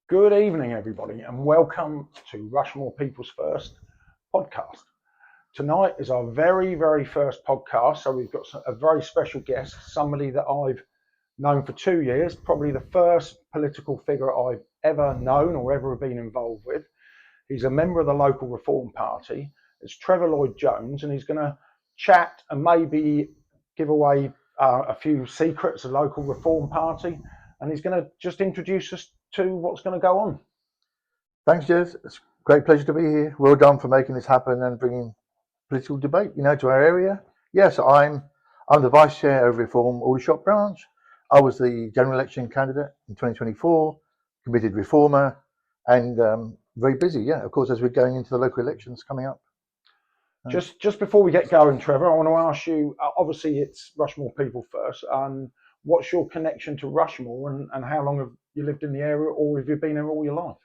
Good evening, everybody, and welcome to Rushmoor People's First podcast. Tonight is our very first podcast, so we've got a very special guest, somebody that I've known for 2 years, probably the first political figure I've ever known or ever been involved with. He's a member of the local Reform Party. It's Trevor Lloyd-Jones, and he's going to chat and maybe give away a few secrets of the local Reform Party, and he's going to just introduce us to what's going to go on. Thanks, Jez. It's a great pleasure to be here. Well done for making this happen and bringing political debate, to our area. Yes, I'm the vice chair of Reform Aldershot branch. I was the general election candidate in 2024, committed reformer, and very busy. Yeah, of course, as we're going into the local elections coming up. Just before we get going, Trevor, I want to ask you. Obviously, it's Rushmoor People First, and what's your connection to Rushmoor, and how long have you lived in the area, or have you been here all your life?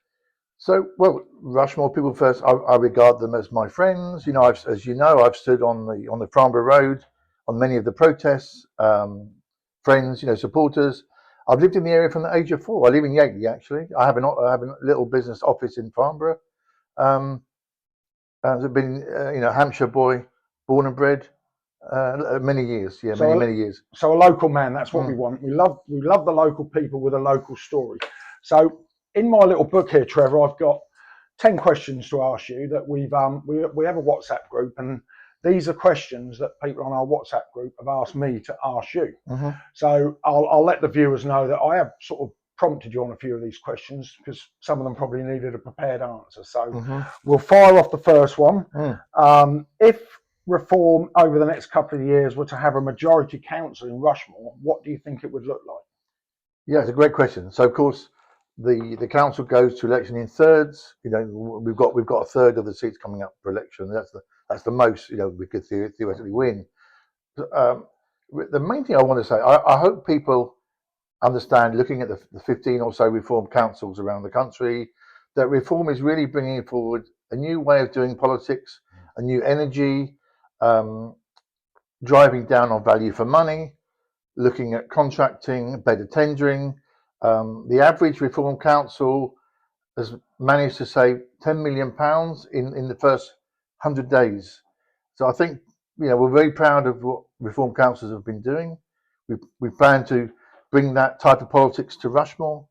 So, well, Rushmoor People First, I regard them as my friends. As you know, I've stood on the Farnborough Road on many of the protests. Friends, supporters. I've lived in the area from the age of 4. I live in Yateley, actually. I have a little business office in Farnborough. I've been, Hampshire boy, born and bred. Many years, many years. So a local man, that's what we want. We love the local people with a local story. So in my little book here, Trevor, I've got 10 questions to ask you that we have a WhatsApp group, and these are questions that people on our WhatsApp group have asked me to ask you. Mm-hmm. So I'll let the viewers know that I have sort of prompted you on a few of these questions because some of them probably needed a prepared answer. So we'll fire off the first one. If Reform over the next couple of years were to have a majority council in Rushmoor, what do you think it would look like? Yeah, it's a great question. So of course the council goes to election in thirds. We've got a third of the seats coming up for election. That's the most we could theoretically win. The main thing I want to say, I hope people understand, looking at the 15 or so Reform councils around the country, that Reform is really bringing forward a new way of doing politics, a new energy, driving down on value for money, looking at contracting, better tendering. The average Reform council has managed to save £10 million in the first 100 days. So I think we're very proud of what Reform councils have been doing. We plan to bring that type of politics to Rushmoor,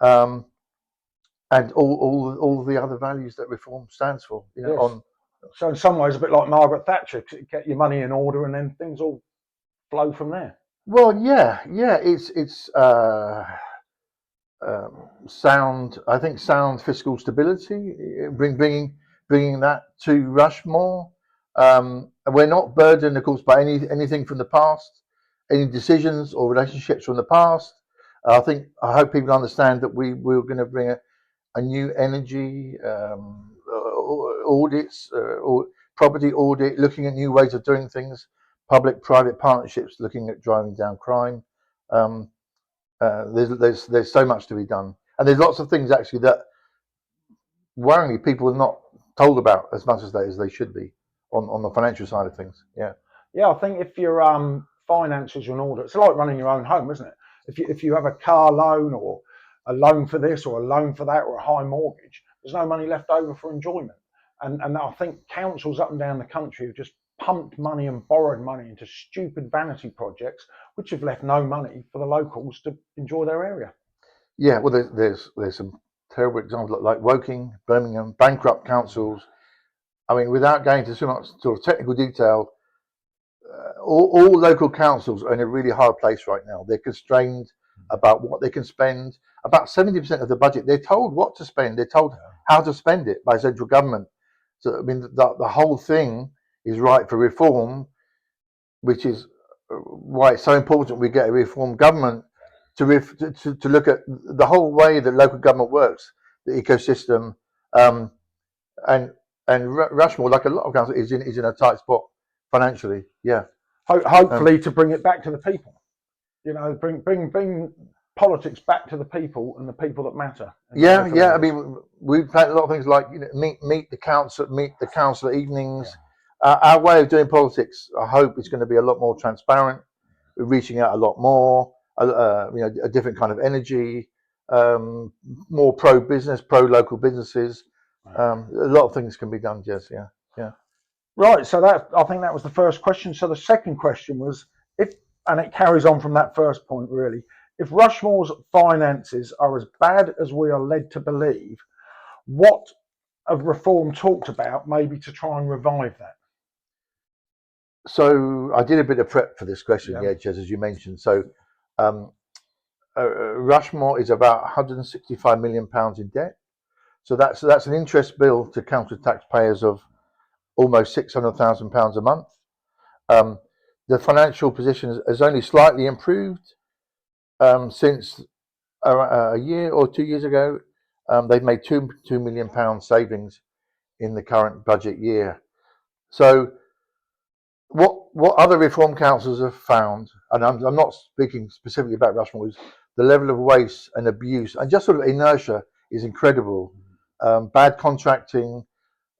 and all the other values that Reform stands for. Yes. So in some ways, a bit like Margaret Thatcher, get your money in order, and then things all flow from there. Well, yeah, it's sound. I think sound fiscal stability, bringing that to Rushmoor. We're not burdened, of course, by anything from the past, any decisions or relationships from the past. I hope people understand that we're going to bring a new energy, audits, or property audit, looking at new ways of doing things, public-private partnerships, looking at driving down crime. There's so much to be done, and there's lots of things actually that worryingly people are not told about as much as they should be on the financial side of things. I think if your finances are in order, it's like running your own home, isn't it? If you have a car loan or a loan for this or a loan for that or a high mortgage, there's no money left over for enjoyment. And I think councils up and down the country have just pumped money and borrowed money into stupid vanity projects, which have left no money for the locals to enjoy their area. Yeah, well, there's some terrible examples like Woking, Birmingham, bankrupt councils. I mean, without going into too much sort of technical detail, all local councils are in a really hard place right now. They're constrained about what they can spend. About 70% of the budget, they're told what to spend. They're told how to spend it by central government. So, I mean, the whole thing is right for reform, which is why it's so important we get a reform government to look at the whole way that local government works, the ecosystem, and Rushmoor, like a lot of councils, is in a tight spot financially. Yeah. Hopefully to bring it back to the people. Bring politics back to the people and the people that matter. Yeah. I mean, we've had a lot of things like meet the council evenings. Our way of doing politics, I hope, is going to be a lot more transparent. We're reaching out a lot more. A different kind of energy. more pro-business, pro-local businesses. A lot of things can be done, Jez. Yeah. Right. So I think that was the first question. So the second question was, and it carries on from that first point really. If Rushmoor's finances are as bad as we are led to believe, what have Reform talked about maybe to try and revive that? So I did a bit of prep for this question, Jez, as you mentioned. So Rushmoor is about £165 million in debt. So that's an interest bill to council taxpayers of almost £600,000 a month. The financial position has only slightly improved since a year or 2 years ago. They've made £2 million savings in the current budget year. So what other reform councils have found, and I'm not speaking specifically about Rushmoor, is the level of waste and abuse and just sort of inertia is incredible. Bad contracting.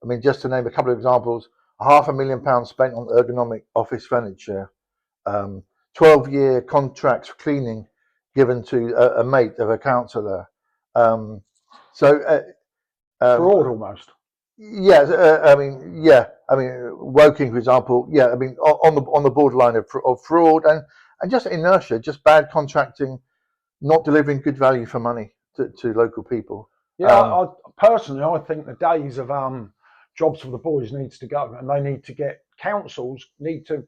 I mean, just to name a couple of examples, £500,000 spent on ergonomic office furniture, 12-year contracts for cleaning given to a mate of a councillor. Fraud almost. Yes, I mean, Woking, for example, I mean, on the borderline of fraud and just inertia, just bad contracting, not delivering good value for money to local people. Yeah, personally, I think the days of jobs for the boys needs to go, and they need to councils need to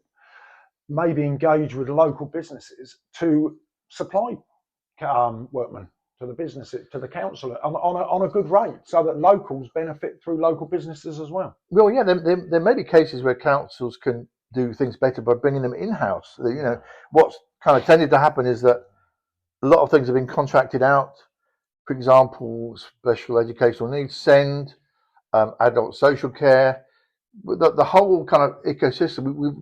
maybe engage with local businesses to supply workmen to the businesses, to the council on a good rate, so that locals benefit through local businesses as well. Well, yeah, there may be cases where councils can do things better by bringing them in-house. You know, what's kind of tended to happen is that a lot of things have been contracted out. For example, special educational needs, SEND, adult social care, the whole kind of ecosystem.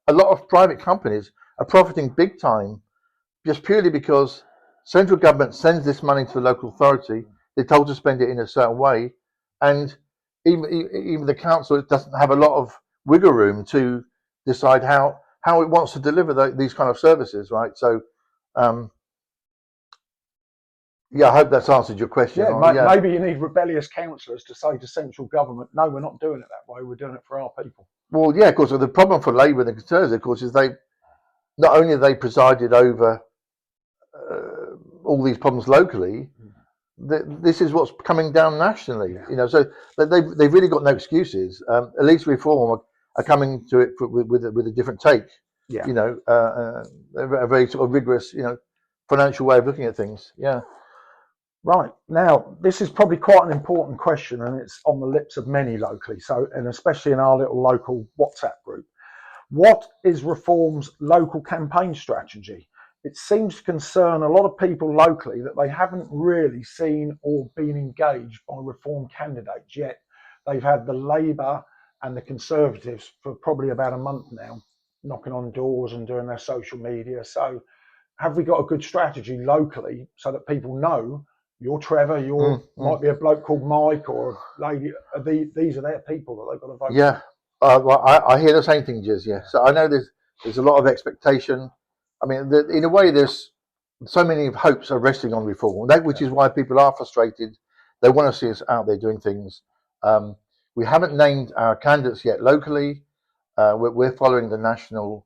A lot of private companies are profiting big time just purely because central government sends this money to the local authority. They're told to spend it in a certain way, and even the council doesn't have a lot of wiggle room to decide how it wants to deliver these kind of services, right? So, I hope that's answered your question. Maybe you need rebellious councillors to say to central government, no, we're not doing it that way. We're doing it for our people. Well, yeah, of course. So the problem for Labour and the Conservatives, of course, is they not only have they presided over all these problems locally, this is what's coming down nationally. You know, so they've really got no excuses. At least Reform are coming to it with a different take. Yeah. You know, a very sort of rigorous, financial way of looking at things. Yeah. Right. Now, this is probably quite an important question, and it's on the lips of many locally. So, and especially in our little local WhatsApp group. What is Reform's local campaign strategy? It seems to concern a lot of people locally that they haven't really seen or been engaged by Reform candidates yet. They've had the Labour and the Conservatives for probably about a month now, knocking on doors and doing their social media. So have we got a good strategy locally so that people know you're Trevor, might be a bloke called Mike or a lady, these are their people that they've got to vote for? Well, I hear the same thing, Jiz, yeah. So I know there's a lot of expectation. I mean, in a way, there's so many hopes are resting on Reform, which is why people are frustrated. They want to see us out there doing things. We haven't named our candidates yet locally. We're following the national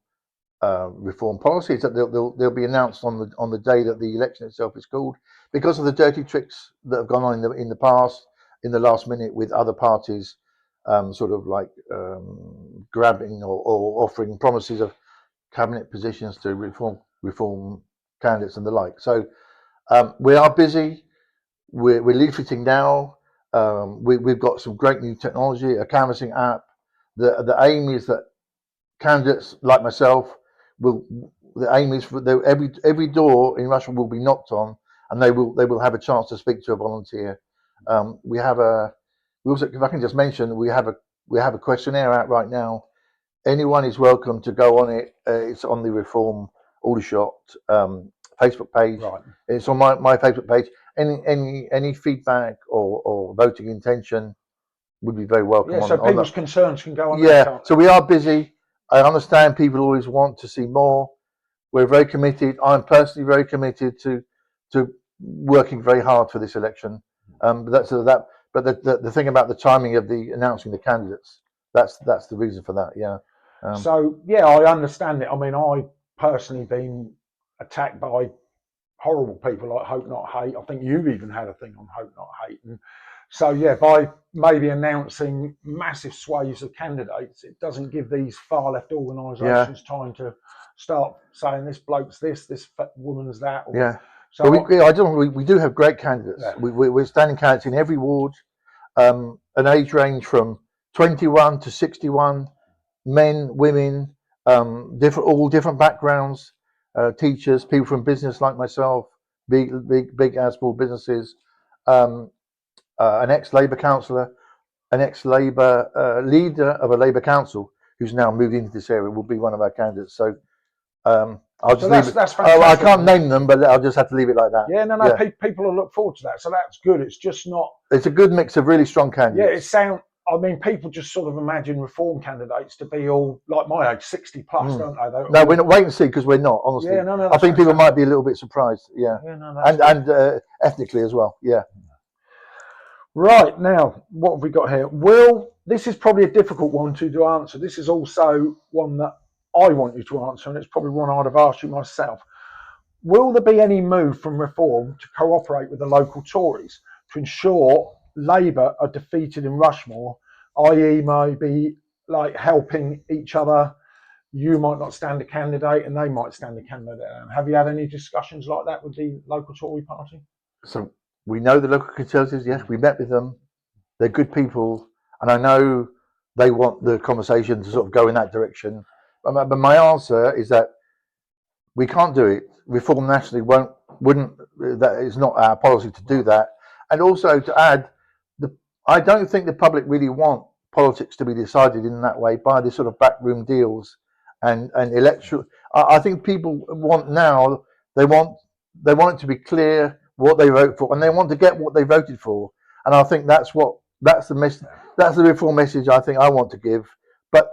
Reform policies that they'll be announced on the day that the election itself is called, because of the dirty tricks that have gone on in the past, in the last minute, with other parties, sort of like grabbing or offering promises of cabinet positions to reform candidates and the like. So we are busy. We're leafleting now. We've got some great new technology, a canvassing app. The aim is that candidates like myself the aim is for every door in Russia will be knocked on, and they will have a chance to speak to a volunteer. We also, if I can just mention, we have a questionnaire out right now. Anyone is welcome to go on it. It's on the Reform Aldershot Facebook page. Right. It's on my Facebook page. Any feedback or voting intention would be very welcome. Yeah, so people's concerns can go on there. Yeah, so we are busy. I understand people always want to see more. We're very committed. I'm personally very committed to working very hard for this election. But that's that. But the thing about the timing of the announcing the candidates, that's the reason for that. Yeah. So yeah, I understand it. I mean, I personally been attacked by horrible people like Hope Not Hate. I think you've even had a thing on Hope Not Hate. And so yeah, by maybe announcing massive swathes of candidates, it doesn't give these far left organisations time to start saying this bloke's this woman's that. Or, yeah. So but we do have great candidates. Yeah. We're standing candidates in every ward, an age range from 21 to 61, men, women, all different backgrounds, teachers, people from business like myself, big and small businesses, an ex-Labour councillor, an ex-Labour leader of a Labour council who's now moved into this area will be one of our candidates. So I'll just leave it. That's fantastic. I can't name them, but I'll just have to leave it like that. Yeah, no. People will look forward to that. So that's good. It's just not. It's a good mix of really strong candidates. Yeah, I mean, people just sort of imagine reform candidates to be all like my age, 60 plus, don't they? No, we're not. Wait and see, because we're not. Honestly, Yeah, no. I think people might be a little bit surprised. Yeah, and ethnically as well. Yeah. Right, now, what have we got here? This is probably a difficult one to answer. This is also one that I want you to answer, and it's probably one I'd have asked you myself. Will there be any move from Reform to cooperate with the local Tories to ensure Labour are defeated in Rushmoor, i.e. maybe like helping each other? You might not stand a candidate and they might stand a candidate. Have you had any discussions like that with the local Tory party? So we know the local Conservatives, yes, we met with them. They're good people, and I know they want the conversation to sort of go in that direction. But my answer is that we can't do it. Reform nationally wouldn't. That is not our policy to do that. And also to add, I don't think the public really want politics to be decided in that way by this sort of backroom deals and electoral. I think people want now. They want it to be clear what they vote for, and they want to get what they voted for. And I think that's the message. That's the Reform message I think I want to give. But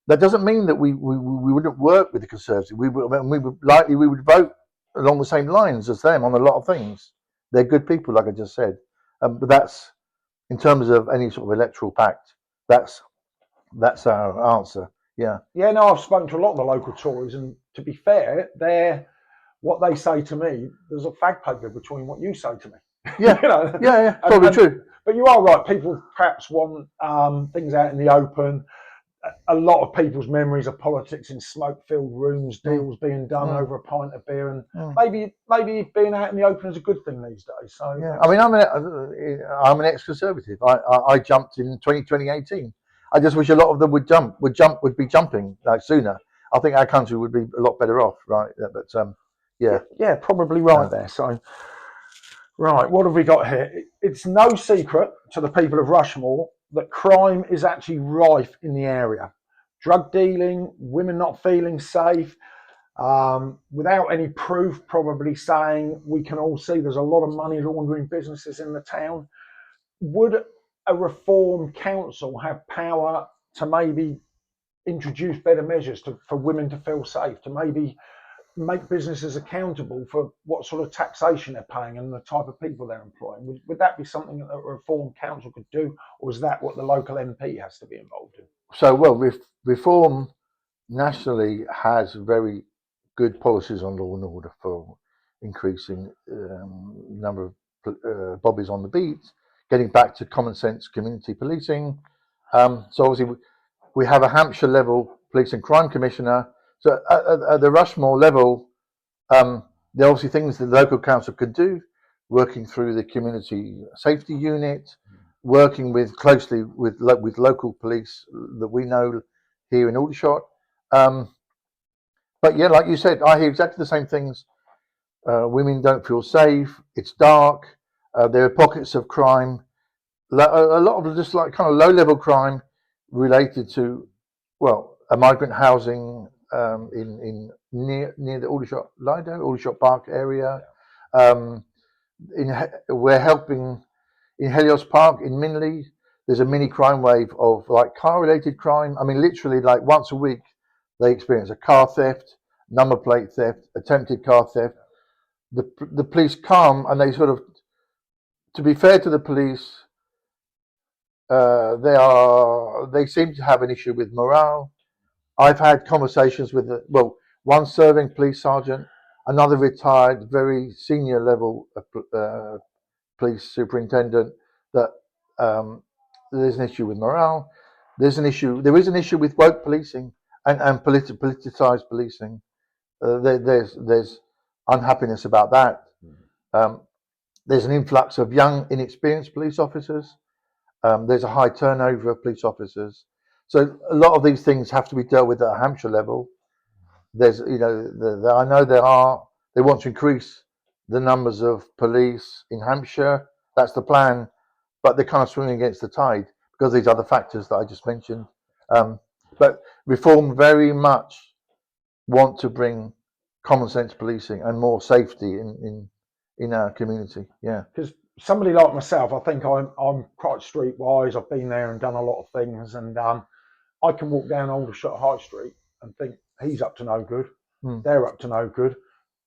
that doesn't mean that we wouldn't work with the Conservatives. We would vote along the same lines as them on a lot of things. They're good people, like I just said. But that's in terms of any sort of electoral pact. That's our answer. Yeah. Yeah. No, I've spoken to a lot of the local Tories, and to be fair, what they say to me, there's a fag paper between what you say to me. Yeah. Yeah. Probably true. But you are right. People perhaps want things out in the open. A lot of people's memories of politics in smoke-filled rooms, deals being done over a pint of beer, and maybe being out in the open is a good thing these days. So yeah, I mean, I'm an ex-Conservative. I jumped in 2018. I just wish a lot of them would be jumping like sooner. I think our country would be a lot better off, right? But yeah, probably right there. So. Right, what have we got here? It's no secret to the people of Rushmoor that crime is actually rife in the area. Drug dealing, women not feeling safe, without any proof, probably saying we can all see there's a lot of money laundering businesses in the town. Would a Reform council have power to maybe introduce better measures for women to feel safe, to maybe make businesses accountable for what sort of taxation they're paying and the type of people they're employing? Would that be something that a Reform council could do, or is that what the local MP has to be involved in? So, Reform nationally has very good policies on law and order for increasing number of bobbies on the beat, getting back to common sense community policing. So obviously we have a Hampshire level police and crime commissioner. So at the Rushmoor level, there are obviously things the local council could do, working through the community safety unit, working closely with local police that we know here in Aldershot. But yeah, like you said, I hear exactly the same things. Women don't feel safe. It's dark. There are pockets of crime. A lot of just like kind of low-level crime related to, a migrant housing in near the Aldershot Park area. We're helping in Helios Park in Minley. There's a mini crime wave of like car-related crime. I mean, literally like once a week they experience a car theft, number plate theft, attempted car theft. the police come and they sort of, to be fair to the police, they seem to have an issue with morale. I've had conversations with one serving police sergeant, another retired, very senior level police superintendent, that there's an issue with morale. There is an issue with woke policing and politicized policing. There's unhappiness about that. There's an influx of young, inexperienced police officers. There's a high turnover of police officers. So a lot of these things have to be dealt with at a Hampshire level. There's, I know they want to increase the numbers of police in Hampshire. That's the plan, but they're kind of swimming against the tide because of these other factors that I just mentioned. But Reform very much want to bring common sense policing and more safety in our community. Yeah. Because somebody like myself, I think I'm quite streetwise. I've been there and done a lot of things, and I can walk down Aldershot High Street and think he's up to no good. They're up to no good.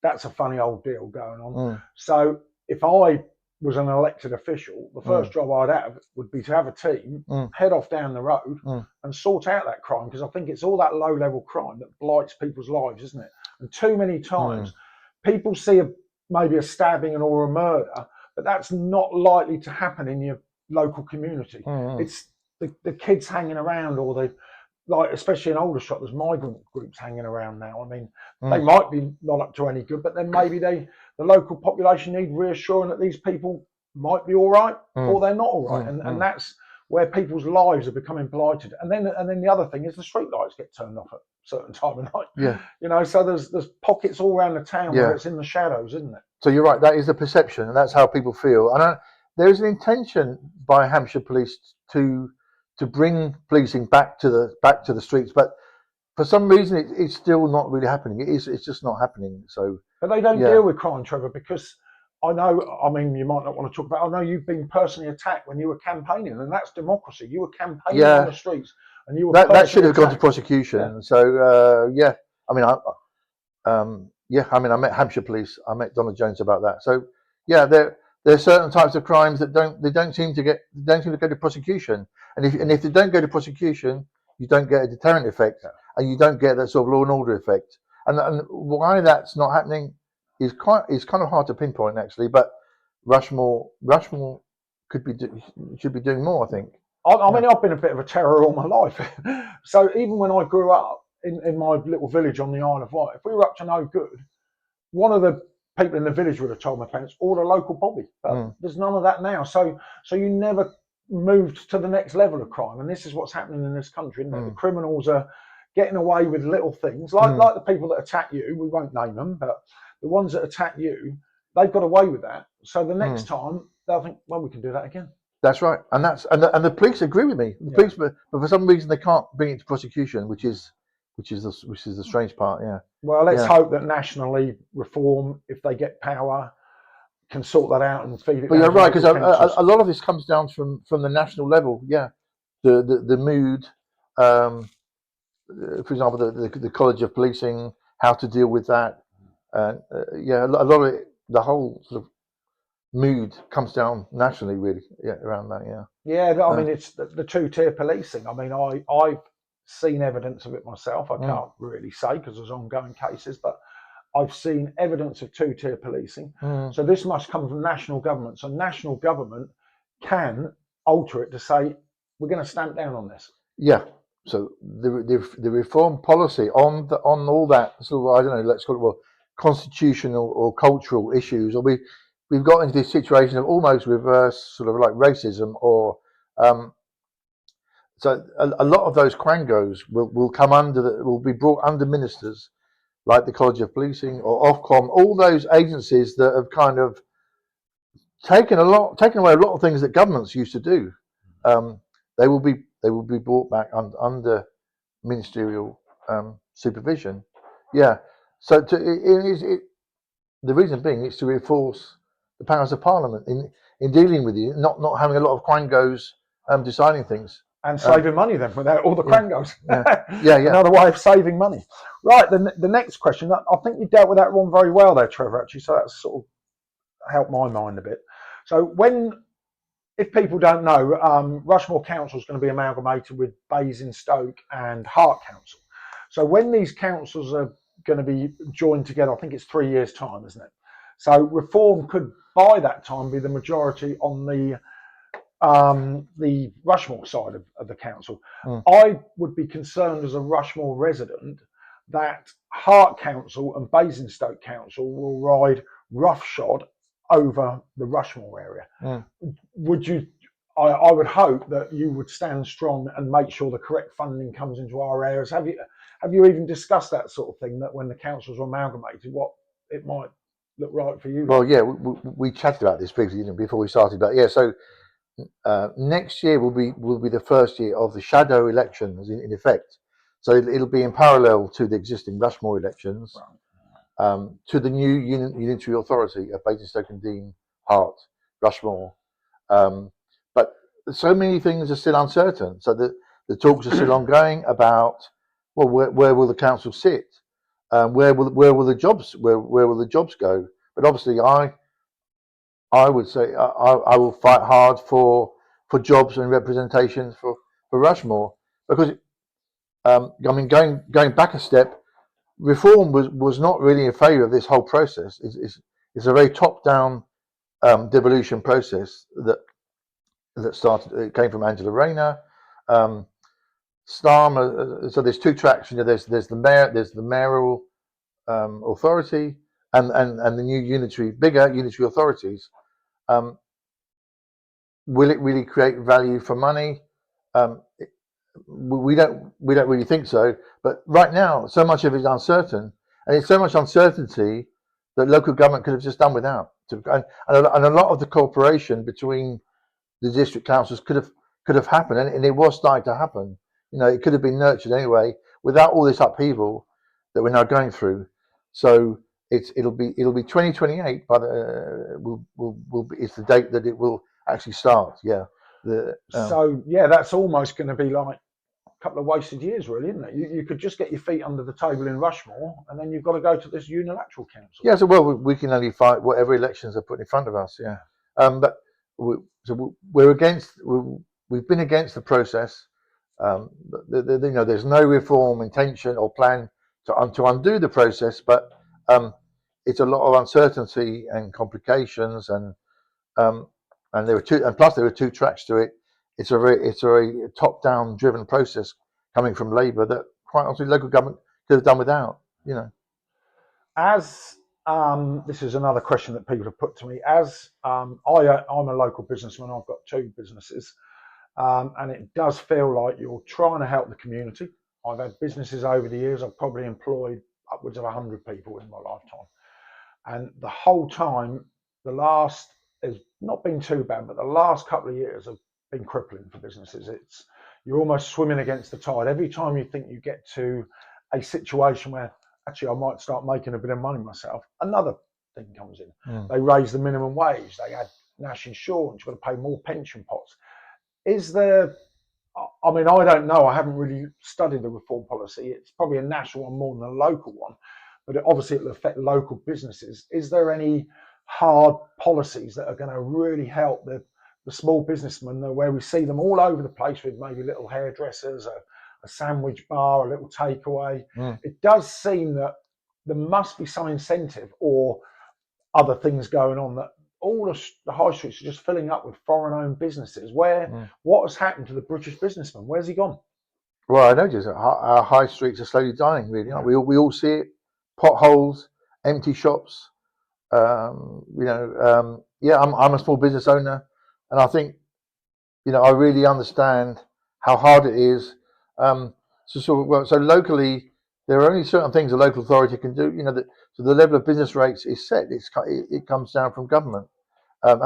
That's a funny old deal going on. So if I was an elected official, the first job I'd have would be to have a team head off down the road and sort out that crime, because I think it's all that low level crime that blights people's lives, isn't it? And too many times people see maybe a stabbing or a murder, but that's not likely to happen in your local community. It's the kids hanging around, or especially in Aldershot, there's migrant groups hanging around now. I mean, they might be not up to any good, but then maybe the local population need reassuring that these people might be all right or they're not all right. And that's where people's lives are becoming blighted. And then the other thing is the street lights get turned off at a certain time of night. Yeah. So there's pockets all around the town where it's in the shadows, isn't it? So you're right, that is the perception, and that's how people feel. And there is an intention by Hampshire Police to bring policing back to the streets, but for some reason it's still not really happening. It's just not happening. So, but they don't deal with crime, Trevor, because I mean, you might not want to talk about. I know you've been personally attacked when you were campaigning, and that's democracy. You were campaigning on the streets, and you were that should have gone to prosecution. Yeah. So I mean, I met Hampshire Police. I met Donald Jones about that. So there are certain types of crimes that don't seem to go to prosecution. And if they don't go to prosecution, you don't get a deterrent effect, and you don't get that sort of law and order effect. And why that's not happening is kind of hard to pinpoint, actually. But Rushmoor should be doing more, I think. I mean, I've been a bit of a terror all my life. So even when I grew up in my little village on the Isle of Wight, if we were up to no good, one of the people in the village would have told my parents, order a local bobby. But there's none of that now. So you never moved to the next level of crime. And this is what's happening in this country, isn't it? The criminals are getting away with little things, like the people that attack you. We won't name them, but the ones that attack you, they've got away with that. So the next time they'll think, well, we can do that again. That's right, and the police agree with me. The police, but for some reason they can't bring it to prosecution, which is the strange part. Yeah. Well, let's hope that nationally Reform, if they get power, can sort that out and feed it. But you're right, because a lot of this comes down from the national level. Yeah, the mood. For example, the College of Policing, how to deal with that. A lot of it, the whole sort of mood comes down nationally, really. Yeah, around that. I mean, it's the two-tier policing. I mean, I've seen evidence of it myself. I can't really say because there's ongoing cases, but I've seen evidence of two-tier policing. So this must come from national government. So national government can alter it to say, we're going to stamp down on this. Yeah. So the Reform policy on all that sort of, I don't know, let's call it constitutional or cultural issues, or we've got into this situation of almost reverse sort of like racism, or so a lot of those quangos will come will be brought under ministers like the College of Policing or Ofcom, all those agencies that have kind of taken away a lot of things that governments used to do. They will be brought back under ministerial supervision. Yeah. So the reason being is to reinforce the powers of Parliament in dealing with you, not having a lot of quangos deciding things. And saving money then without all the crangos. Yeah. Another way of saving money. Right, the next question, I think you dealt with that one very well there, Trevor, actually, so that's sort of helped my mind a bit. So if people don't know, Rushmoor Council is going to be amalgamated with Basingstoke and Hart Council. So when these councils are going to be joined together, I think it's 3 years' time, isn't it? So Reform could, by that time, be the majority on the Rushmoor side of the council. I would be concerned as a Rushmoor resident that Hart Council and Basingstoke Council will ride roughshod over the Rushmoor area. Would you? I would hope that you would stand strong and make sure the correct funding comes into our areas. Have you even discussed that sort of thing, that when the councils are amalgamated, what it might look like for you? Well, yeah, we chatted about this briefly, didn't we, before we started. But yeah, so next year will be the first year of the shadow elections in effect. So it'll be in parallel to the existing Rushmoor elections, to the new unitary authority of Basingstoke and Deane, Hart, Rushmoor. But so many things are still uncertain. So the talks are still ongoing about, well, where will the council sit? Where will the jobs go? But obviously, I would say I will fight hard for jobs and representation for Rushmoor, because I mean, going back a step, Reform was not really in favour of this whole process. It's a very top-down devolution process that started. It came from Angela Rayner. Starmer. So there's two tracks. There's the mayor, there's the mayoral authority, and the new bigger unitary authorities. Will it really create value for money? We don't really think so. But right now, so much of it is uncertain, and it's so much uncertainty that local government could have just done without. And a lot of the cooperation between the district councils could have happened, and it was starting to happen. It could have been nurtured anyway without all this upheaval that we're now going through. So it'll be 2028, but it's the date that it will actually start. Yeah. So yeah, that's almost going to be like a couple of wasted years, really, isn't it? You could just get your feet under the table in Rushmoor, and then you've got to go to this unilateral council. Yeah. So we can only fight whatever elections are put in front of us. Yeah. But we've been against the process. There's no reform intention or plan to undo the process, but it's a lot of uncertainty and complications, and there were two tracks to it. It's a very top-down driven process coming from Labour that, quite honestly, local government could have done without. As this is another question that people have put to me. As I'm a local businessman, I've got two businesses. And it does feel like you're trying to help the community. I've had businesses over the years. I've probably employed upwards of 100 people in my lifetime. And the whole time, has not been too bad, but the last couple of years have been crippling for businesses. You're almost swimming against the tide. Every time you think you get to a situation where actually I might start making a bit of money myself, another thing comes in. They raise the minimum wage. They add national insurance. You've got to pay more pension pots. Is there, I mean, I don't know. I haven't really studied the reform policy. It's probably a national one more than a local one, but obviously it'll affect local businesses. Is there any hard policies that are going to really help the small businessmen, where we see them all over the place with maybe little hairdressers, a sandwich bar, a little takeaway? It does seem that there must be some incentive or other things going on, that all the high streets are just filling up with foreign-owned businesses. What has happened to the British businessman? Where's he gone? Well, I noticed our high streets are slowly dying. Really, we all see it: potholes, empty shops. Yeah, I'm a small business owner, and I think I really understand how hard it is. So locally, there are only certain things a local authority can do. So the level of business rates is set. It comes down from government. I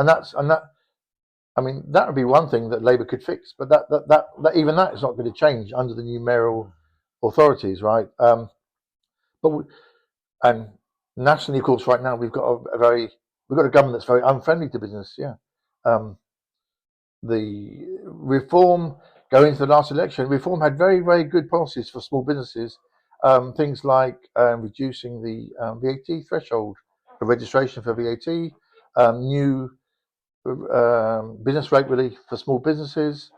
mean, that would be one thing that Labour could fix, but that even that is not going to change under the new mayoral authorities, right? And nationally, of course, right now we've got a government that's very unfriendly to business. Yeah, the reform going into the last election, Reform had very, very good policies for small businesses. Things like reducing the VAT threshold for registration for VAT, new business rate relief for small businesses.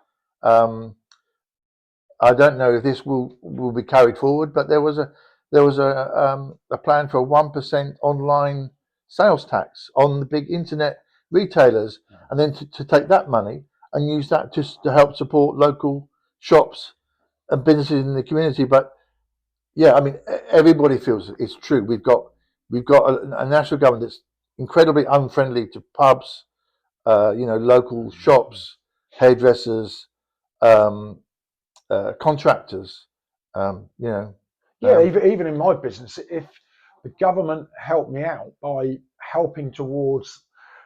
I don't know if this will be carried forward, but there was a plan for a 1% online sales tax on the big internet retailers, and then to take that money and use that to help support local shops and businesses in the community. But yeah, I mean, everybody feels it's true. We've got a national government that's incredibly unfriendly to pubs, local shops, hairdressers, contractors. Even in my business, if the government helped me out by helping towards,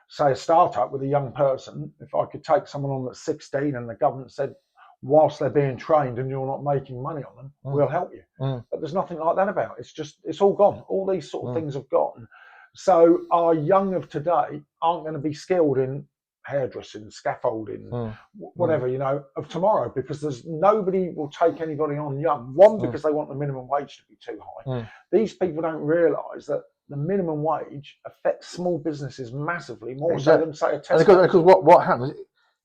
say, a startup with a young person, if I could take someone on that's 16 and the government said, whilst they're being trained and you're not making money on them, we'll help you. But there's nothing like that about it. It's all gone. All these sort of things have gone. So our young of today aren't going to be skilled in hairdressing, scaffolding, whatever, of tomorrow, because there's nobody will take anybody on young. One, because they want the minimum wage to be too high. These people don't realise that the minimum wage affects small businesses massively, more so than, say, a Tesco. Because what happens,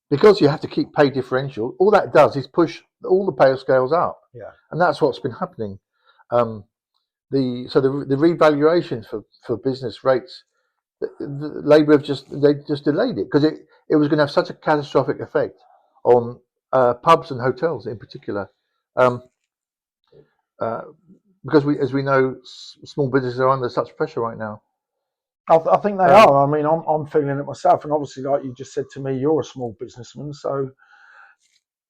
because you have to keep pay differential, all that does is push all the pay scales up. Yeah. And that's what's been happening. The revaluation for business rates, the Labour have just delayed it because it was going to have such a catastrophic effect on pubs and hotels in particular, because as we know, small businesses are under such pressure right now. I think they are. I mean, I'm feeling it myself, and obviously, like you just said to me, you're a small businessman, so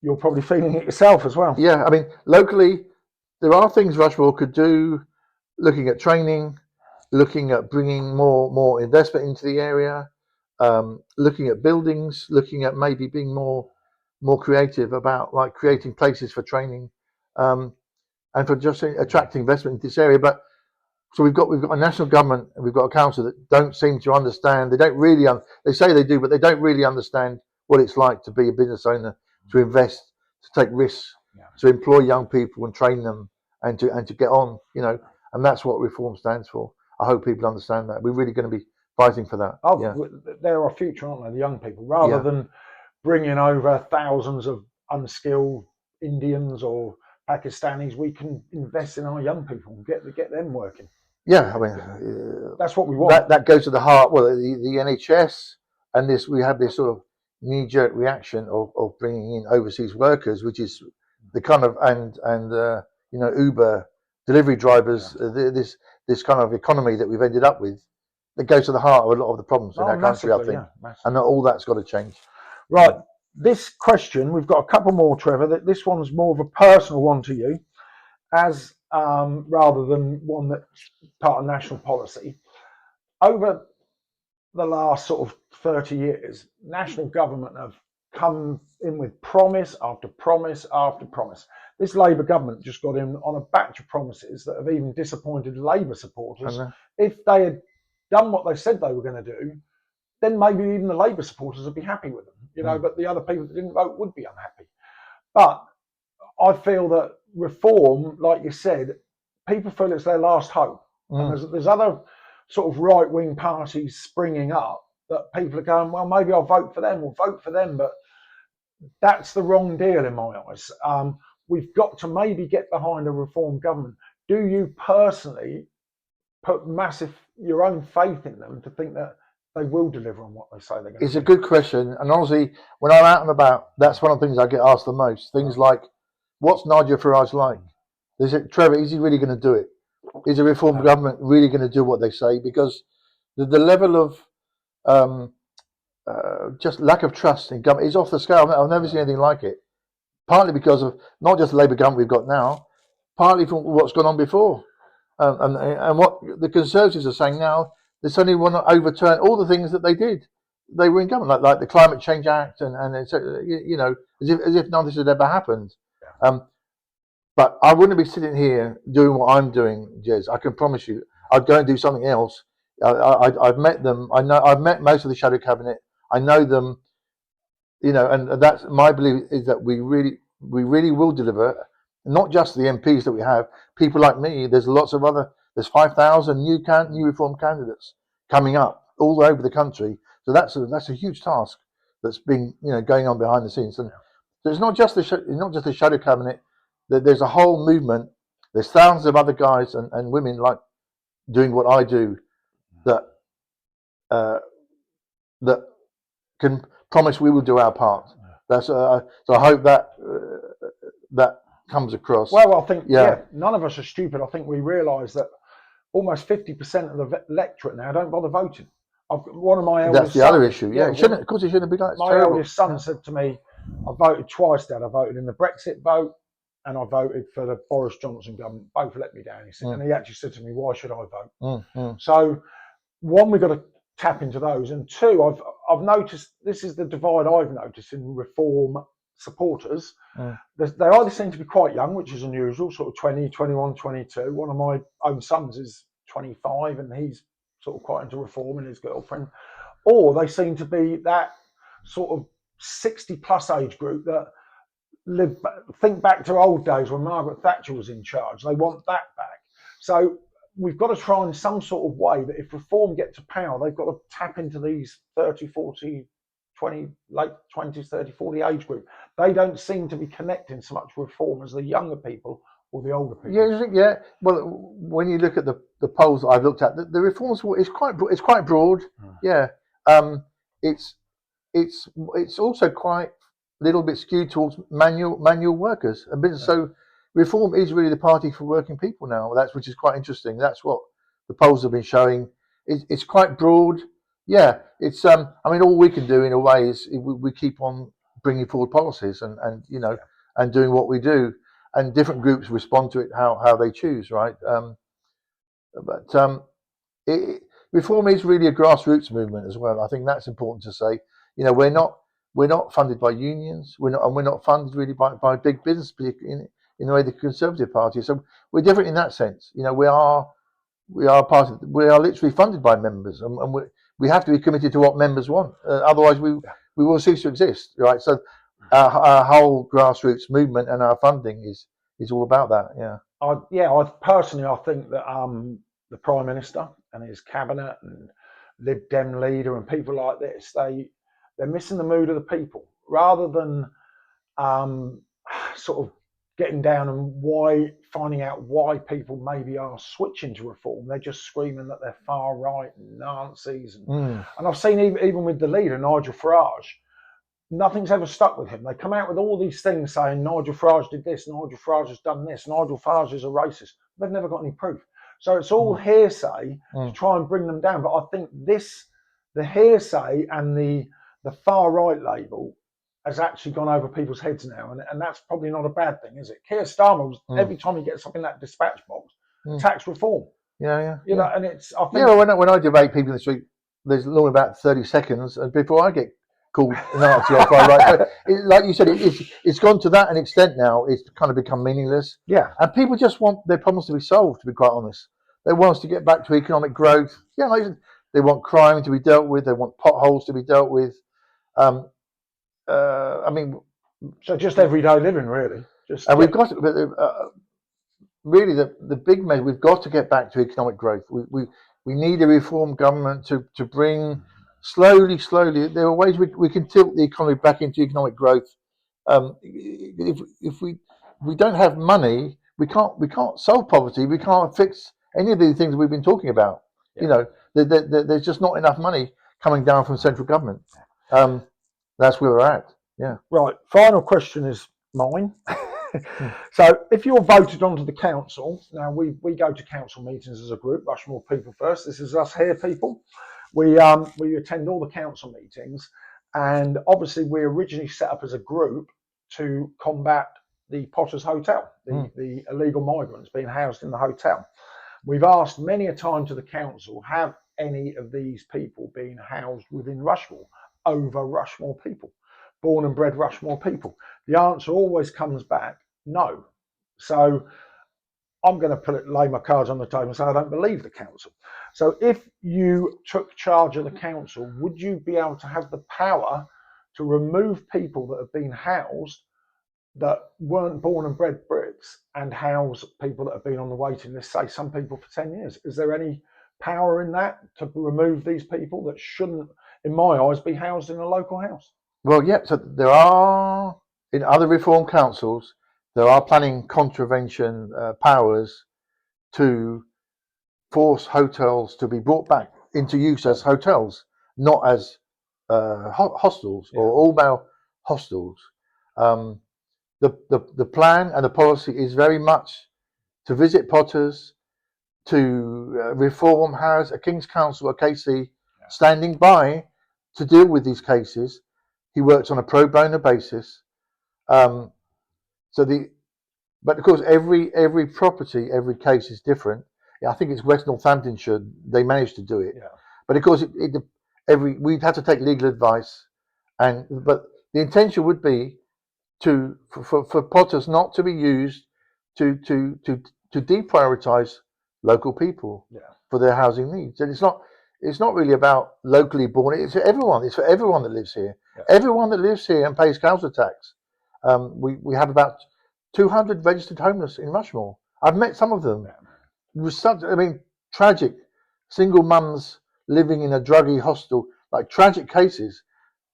you're probably feeling it yourself as well. Yeah, I mean, locally, there are things Rushmoor could do, looking at training, looking at bringing more investment into the area, looking at buildings, looking at maybe being more creative about like creating places for training, and for just attracting investment into this area. But so we've got a national government and we've got a council that don't seem to understand. They don't really. They say they do, but they don't really understand what it's like to be a business owner, to invest, to take risks, to employ young people and train them, and to get on. And that's what Reform stands for. I hope people understand that. We're really going to be fighting for that. They're our future, aren't they? The young people, rather than bringing over thousands of unskilled Indians or Pakistanis, we can invest in our young people and get them working. Yeah, I mean, that's what we want. That goes to the heart. Well, the NHS and we have this sort of knee-jerk reaction of bringing in overseas workers, which is the kind of Uber delivery drivers. This kind of economy that we've ended up with, that goes to the heart of a lot of the problems in our country, I think, and all that's got to change. Right. This question, we've got a couple more, Trevor. This one's more of a personal one to you, as rather than one that's part of national policy. Over the last sort of 30 years, national government have come in with promise after promise after promise. This Labour government just got in on a batch of promises that have even disappointed Labour supporters. If they had done what they said they were going to do, then maybe even the Labour supporters would be happy with them, but the other people that didn't vote would be unhappy. But I feel that Reform, like you said, people feel it's their last hope. And there's other sort of right-wing parties springing up that people are going, well, maybe I'll vote for them or vote for them, but that's the wrong deal in my eyes. We've got to maybe get behind a Reform government. Do you personally put your own faith in them to think that they will deliver on what they say they're going to do? It's a good question. And honestly, when I'm out and about, that's one of the things I get asked the most. Things like, what's Nigel Farage like? They say, Trevor, is he really going to do it? Is the Reform government really going to do what they say? Because the level of just lack of trust in government is off the scale. I've never seen anything like it. Partly because of not just the Labour government we've got now, partly from what's gone on before. And what the Conservatives are saying now, they suddenly want to overturn all the things that they did. They were in government, like the Climate Change Act, and as if none of this had ever happened. But I wouldn't be sitting here doing what I'm doing, Jez. I can promise you, I'd go and do something else. I've met them. I've met most of the shadow cabinet. I know them. And that's my belief is that we really we really will deliver. Not just the MPs that we have, people like me. There's lots of other. There's 5,000 new reform candidates coming up all over the country. So that's a huge task that's been going on behind the scenes. And so it's not just the shadow cabinet. There's a whole movement. There's thousands of other guys and women like doing what I do that that can promise we will do our part. That's so I hope that that comes across. Well, I think none of us are stupid. I think we realise that almost 50% of the electorate now don't bother voting. One of my eldest That's the other issue. Yeah, of course it shouldn't be like. My eldest son said to me, "I voted twice, Dad. I voted in the Brexit vote, and I voted for the Boris Johnson government. Both let me down." He said, and he actually said to me, "Why should I vote?" So, one, we've got to tap into those, and two, I've noticed this is the divide I've noticed in reform supporters. They either seem to be quite young, which is unusual, sort of 20, 21, 22. One of my own sons is 25, and he's sort of quite into reform and his girlfriend, or they seem to be that sort of 60 plus age group that think back to old days when Margaret Thatcher was in charge. They want that back. So we've got to try in some sort of way that if reform get to power, they've got to tap into these 30, 40, 20, late 20s, 30, 40 age group. They don't seem to be connecting so much with reform as the younger people or the older people. Yeah. Well, when you look at the polls that I've looked at, the reforms is quite broad. Yeah. It's also quite a little bit skewed towards manual workers and business. So reform is really the party for working people now. Which is quite interesting. That's what the polls have been showing. It's quite broad. Yeah. It's I mean, all we can do in a way is we keep on bringing forward policies and doing what we do. And different groups respond to it how they choose, right? Reform is really a grassroots movement as well. I think that's important to say. We're not funded by unions. We're not funded really by big business in the way the Conservative Party. So we're different in that sense. We are literally funded by members, and we have to be committed to what members want. Otherwise, we will cease to exist, right? So. Our whole grassroots movement and our funding is all about that. I personally think that the Prime Minister and his cabinet and Lib Dem leader and people like this, they're missing the mood of the people rather than sort of getting down and finding out why people maybe are switching to reform. They're just screaming that they're far right and Nazis, and I've seen even with the leader Nigel Farage. Nothing's ever stuck with him. They come out with all these things saying Nigel Farage did this, Nigel Farage has done this, Nigel Farage is a racist. They've never got any proof. So it's all hearsay to try and bring them down. But I think the hearsay and the far right label has actually gone over people's heads now. And that's probably not a bad thing, is it? Keir Starmer, every time he gets something in that dispatch box, tax reform. Yeah. And it's, I think. Yeah, when I debate people in the street, there's only about 30 seconds and before I get called Nazi or far right. So like you said, it's gone to that an extent now. It's kind of become meaningless. Yeah. And people just want their problems to be solved, to be quite honest. They want us to get back to economic growth. Yeah, they want crime to be dealt with. They want potholes to be dealt with. I mean, so just everyday living, really. We've got really the big measure. We've got to get back to economic growth. We need a reform government to bring. Slowly, there are ways we can tilt the economy back into economic growth. If we don't have money, we can't solve poverty. We can't fix any of the things we've been talking about. Yeah. There's just not enough money coming down from central government. That's where we're at. Yeah. Right. Final question is mine. So if you're voted onto the council, now we go to council meetings as a group, Rushmoor People First. This is us here, people. We attend all the council meetings, and obviously we originally set up as a group to combat the Potters Hotel, the illegal migrants being housed in the hotel. We've asked many a time to the council, have any of these people been housed within Rushmoor, over Rushmoor people, born and bred Rushmoor people? The answer always comes back, no. So I'm going to lay my cards on the table and say I don't believe the council. So if you took charge of the council, would you be able to have the power to remove people that have been housed that weren't born and bred Brits and house people that have been on the waiting list, say some people for 10 years? Is there any power in that to remove these people that shouldn't, in my eyes, be housed in a local house? Well, yeah. So there are in other reform councils there are planning contravention powers to force hotels to be brought back into use as hotels, not as hostels or all male hostels. Um, the plan and the policy is very much to visit Potters, to reform has a King's Counsel, a KC, standing by to deal with these cases. He works on a pro bono basis. Um, so but of course every property, every case is different. I think it's West Northamptonshire they managed to do it, but of course we'd have to take legal advice, but the intention would be for Potters not to be used to deprioritise local people for their housing needs. And it's not really about locally born. It's for everyone. It's for everyone that lives here. Everyone that lives here and pays council tax. We have about 200 registered homeless in Rushmoor. I've met some of them. It was tragic. Single mums living in a druggy hostel, like tragic cases.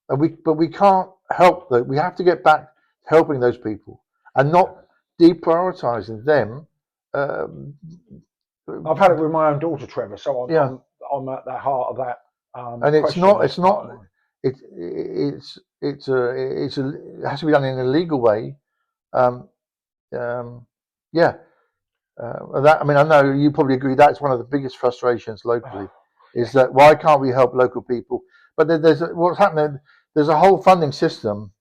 But we can't help that. We have to get back to helping those people and not deprioritising them. I've had it with my own daughter, Trevor. So I'm at the heart of that. And it's not. It has to be done in a legal way. I know you probably agree that's one of the biggest frustrations locally, is that why can't we help local people? But what's happening. There's a whole funding system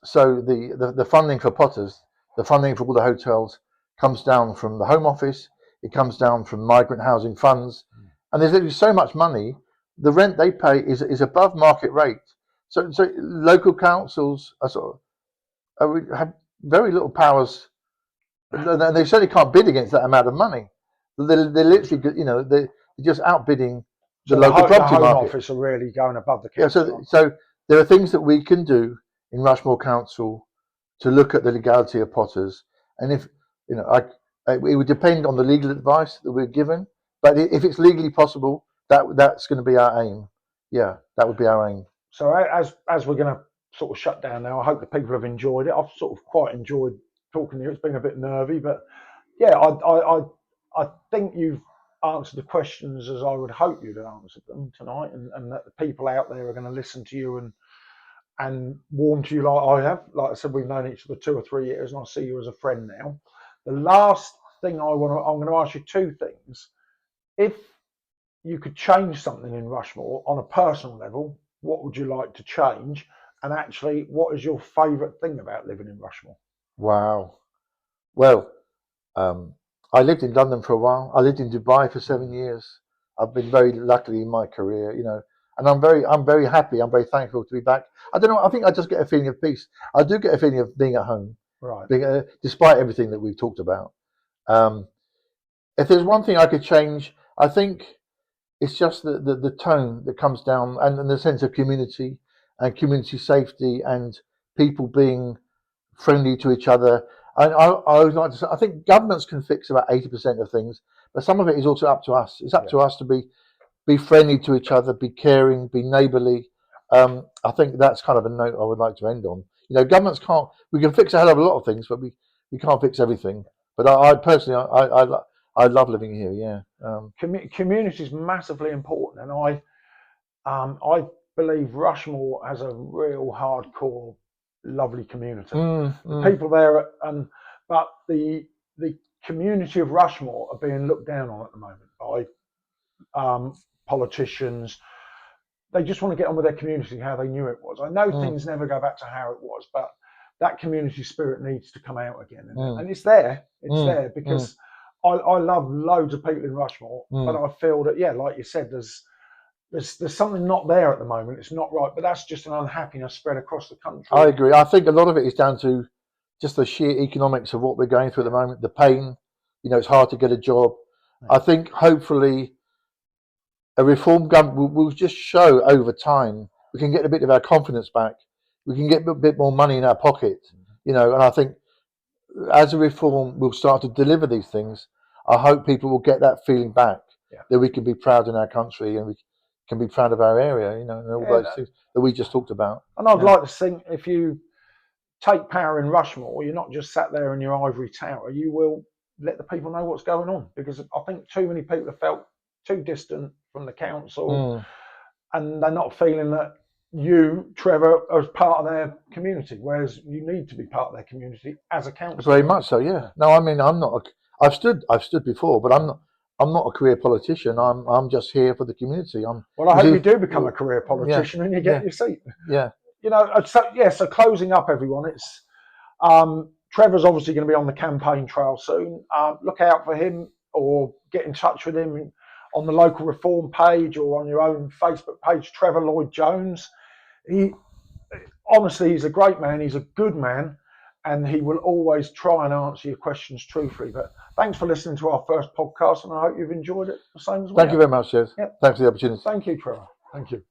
so the funding for Potters, the funding for all the hotels comes down from the Home Office. It comes down from migrant housing funds, and there's literally so much money. The rent they pay is above market rate. So local councils have very little powers, and they certainly can't bid against that amount of money. They're literally, they're just outbidding the local property market. The Home Office are really going above the council. So there are things that we can do in Rushmoor Council to look at the legality of Potters, and if it would depend on the legal advice that we're given. But if it's legally possible, that's going to be our aim. Yeah, that would be our aim. So as we're going to sort of shut down now, I hope the people have enjoyed it. I've sort of quite enjoyed talking to you. It's been a bit nervy, but yeah, I think you've answered the questions as I would hope you'd have answered them tonight, and that the people out there are going to listen to you and warm to you like I have. Like I said, we've known each other 2 or 3 years, and I see you as a friend now. The last thing I'm going to ask you 2 things. If you could change something in Rushmoor on a personal level, what would you like to change? And actually, what is your favourite thing about living in Rushmoor? Wow. Well, I lived in London for a while. I lived in Dubai for 7 years. I've been very lucky in my career, and I'm very happy. I'm very thankful to be back. I don't know. I think I just get a feeling of peace. I do get a feeling of being at home, right? Despite everything that we've talked about. If there's one thing I could change, I think it's just the tone that comes down and the sense of community and community safety and people being friendly to each other. And I always like to say, I think governments can fix about 80% of things, but some of it is also up to us. It's up to us to be friendly to each other, be caring, be neighbourly. I think that's kind of a note I would like to end on. Governments can't. We can fix a hell of a lot of things, but we can't fix everything. But I personally, I love living here. Yeah. Community is massively important, and I believe Rushmoor has a real hardcore, lovely community. The people there, but the community of Rushmoor are being looked down on at the moment by politicians. They just want to get on with their community how they knew it was. I know things never go back to how it was, but that community spirit needs to come out again, and it's there. It's there because I love loads of people in Rushmoor, but I feel that like you said, there's something not there at the moment. It's not right, but that's just an unhappiness spread across the country. I agree. I think a lot of it is down to just the sheer economics of what we're going through at the moment. The pain, it's hard to get a job. I think hopefully a reform government will just show over time we can get a bit of our confidence back. We can get a bit more money in our pocket And I think as a reform will start to deliver these things, I hope people will get that feeling back that we can be proud in our country and we can be proud of our area, and all those things that we just talked about. And I'd like to think if you take power in Rushmoor, you're not just sat there in your ivory tower. You will let the people know what's going on, because I think too many people have felt too distant from the council, and they're not feeling that you, Trevor, are part of their community, whereas you need to be part of their community as a council. Very much so, yeah. No, I mean, I'm not. I've stood before, but I'm not. I'm not a career politician. I'm just here for the community. Well, I hope you do become a career politician and you get your seat. Yeah. So closing up, everyone, it's Trevor's obviously going to be on the campaign trail soon. Look out for him, or get in touch with him on the local reform page or on your own Facebook page, Trevor Lloyd-Jones. Honestly, he's a great man. He's a good man, and he will always try and answer your questions truthfully. But thanks for listening to our first podcast, and I hope you've enjoyed it the same as we have. Thank you very much, Jez. Yep. Thanks for the opportunity. Thank you, Trevor. Thank you.